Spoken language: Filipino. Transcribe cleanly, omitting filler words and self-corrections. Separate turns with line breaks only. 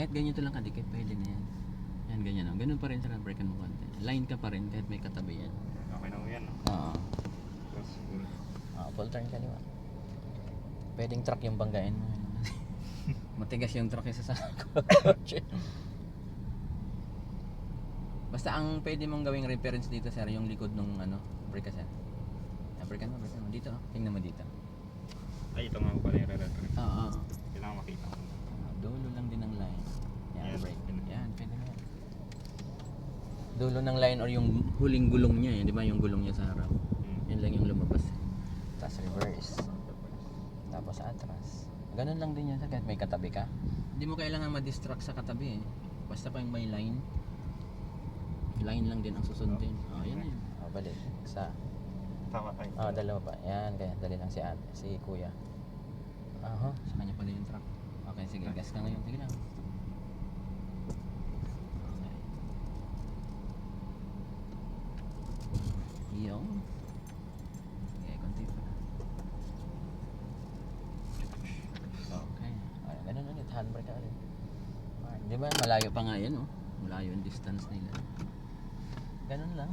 Kahit ganito lang kadikit, pwede na yan. Yan, ganyan o. Ganun pa rin sa brake mo konti. Line ka pa rin kahit may katabi yan.
Okay na mo yan, no?
Oo.
Tapos, full.
Full turn kaliwa. Pwedeng truck yung banggain mo. Matigas yung truck isa sa kotse. Basta ang pwede mong gawing reference dito sir, yung likod nung brake sir. Brake mo. Dito, tingnan mo dito.
Ay, ito nga po pala yung re-reference.
Oo.
Kailangan makita ko.
Dulo lang din ng line. Yan,
Yan,
brake.
pwede.
Yan, pwede na yan. Dulo ng line or yung huling gulong niya, di ba yung gulong niya sa harap. Yan lang yung lumabas. Tapos reverse. Tapos atras. Ganun lang din yan sir, kahit may katabi ka. Hindi mo kailangan ma-distract sa katabi eh. Basta pa yung may line. Line lang din ang susundin. Yan na yun. Balik. Sa
Tama tayo.
dalawa pa. Yan, kaya dali lang si kuya. Sa kanya pala yung truck. Okay, sige, gas ka ngayon. Sige lang. Yung. Okay, konti pa. Okay. Ganun ulit. Handbrake ka ulit. Di ba, malayo pa nga yan, oh. Malayo yung distance nila. Ganun lang.